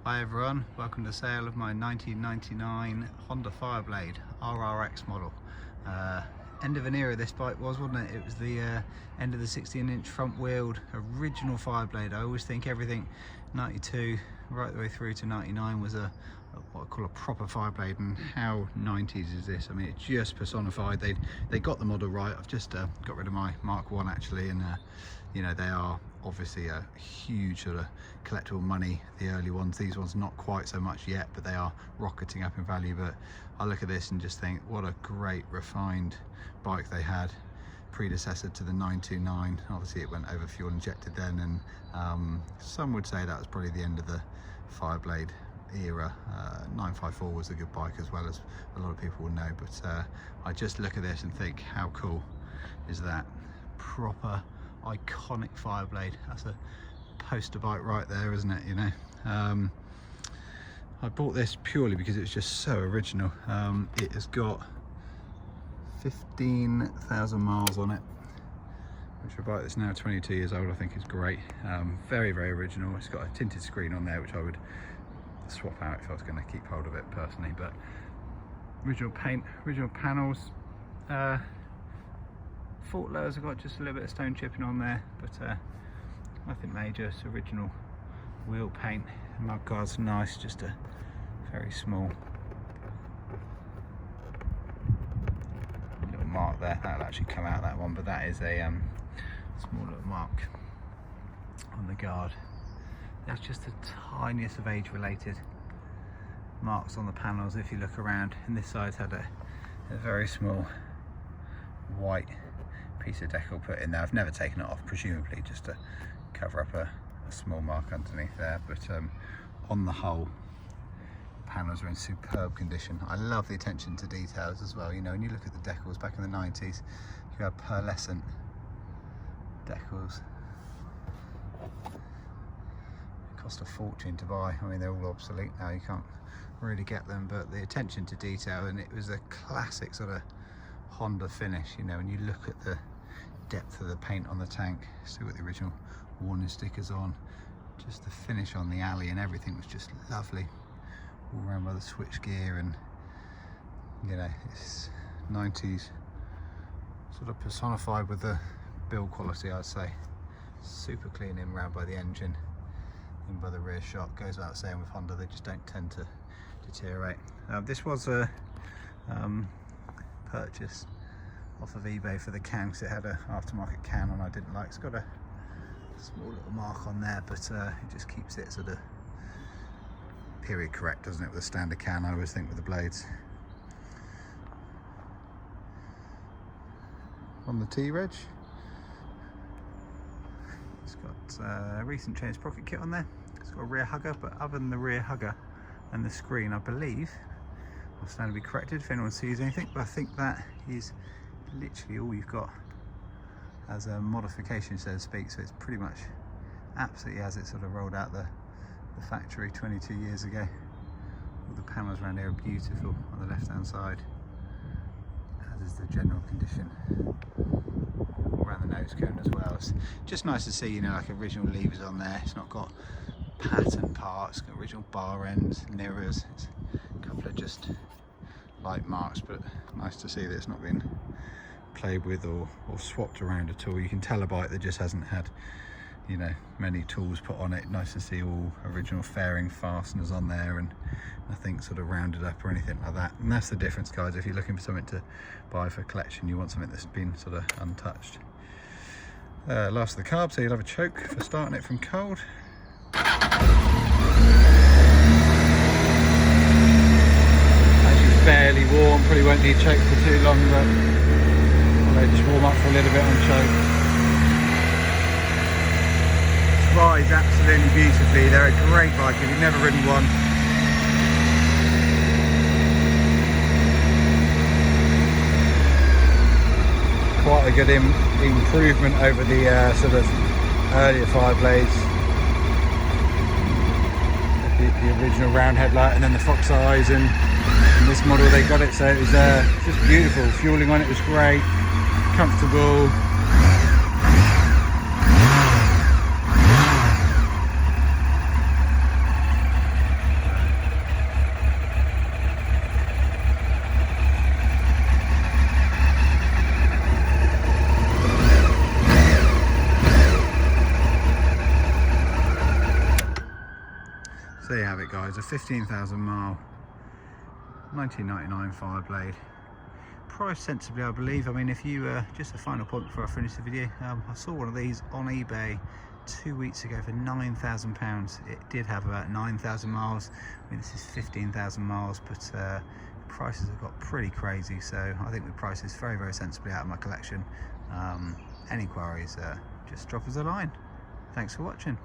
Hi everyone, welcome to the sale of my 1999 Honda Fireblade RRX model. End of an era this bike was, wasn't it? It was the end of the 16-inch front-wheeled original Fireblade. I always think everything 92 right the way through to 99 was what I call a proper Fireblade, and how 90s is this? I mean, it's just personified. They got the model right. I've just got rid of my Mark 1 actually, and you know, they are obviously a huge sort of collectible money, the early ones. These ones not quite so much yet, but they are rocketing up in value. But I look at this and just think, what a great refined bike they had, predecessor to the 929. Obviously it went over fuel injected then, and some would say that was probably the end of the Fireblade era. 954 was a good bike as well, as a lot of people will know, but I just look at this and think, how cool is that? Proper iconic Fireblade. That's a poster bike right there, isn't it? You know, I bought this purely because it's just so original. It has got 15,000 miles on it, which for a bike that's now 22 years old I think is great. Very original. It's got a tinted screen on there which I would swap out if I was going to keep hold of it personally, but original paint, original panels. Fault lowers have got just a little bit of stone chipping on there, but nothing major. It's original wheel paint. The mud guard's nice, just a very small little mark there. That'll actually come out, that one, but that is a small little mark on the guard. There's just the tiniest of age-related marks on the panels if you look around, and this side's had a very small white piece of decal put in there. I've never taken it off, presumably just to cover up a small mark underneath there, but on the whole, the panels are in superb condition. I love the attention to details as well. You know, when you look at the decals back in the 90s, you had pearlescent decals. It cost a fortune to buy. I mean, they're all obsolete now, you can't really get them, but the attention to detail, and it was a classic sort of Honda finish. You know, when you look at the depth of the paint on the tank, still got the original warning stickers on, just the finish on the alley and everything was just lovely, all around by the switch gear, and you know, it's 90s sort of personified with the build quality, I'd say. Super clean in round by the engine, in by the rear shock. Goes without saying with Honda, they just don't tend to deteriorate. This was a purchase off of eBay for the can, because it had an aftermarket can on I didn't like. It's got a small little mark on there, but it just keeps it sort of period correct, doesn't it, with a standard can, I always think, with the blades. On the T-Reg, it's got a recent change sprocket kit on there. It's got a rear hugger, but other than the rear hugger and the screen, I believe, I'll stand to be corrected if anyone sees anything, but I think that is literally all you've got as a modification, so to speak. So it's pretty much absolutely as it sort of rolled out the factory 22 years ago. All the panels around here are beautiful on the left hand side, as is the general condition all around the nose cone as well. It's just nice to see, you know, like original levers on there. It's not got pattern parts, it's got original bar ends, mirrors. It's a couple of just light marks, but nice to see that it's not been played with or swapped around at all. You can tell a bike that just hasn't had, you know, many tools put on it. Nice to see all original fairing fasteners on there and nothing sort of rounded up or anything like that. And that's the difference, guys. If you're looking for something to buy for collection, you want something that's been sort of untouched. Last of the carb, so you'll have a choke for starting it from cold. Fairly warm, probably won't need choke for too long, but I'll just warm up for a little bit on choke. It rides absolutely beautifully. They're a great bike if you've never ridden one. Quite a good improvement over the sort of earlier Fireblades. The original round headlight and then the fox eyes, and in this model they got it so it was just beautiful. Fueling on it was great, comfortable. So there you have it guys, a 15,000 mile 1999 Fireblade. Priced sensibly, I believe. I mean, if you, just a final point before I finish the video, I saw one of these on eBay 2 weeks ago for £9,000. It did have about 9,000 miles. I mean, this is 15,000 miles, but prices have got pretty crazy, so I think we priced this very, very sensibly out of my collection. Any queries, just drop us a line. Thanks for watching.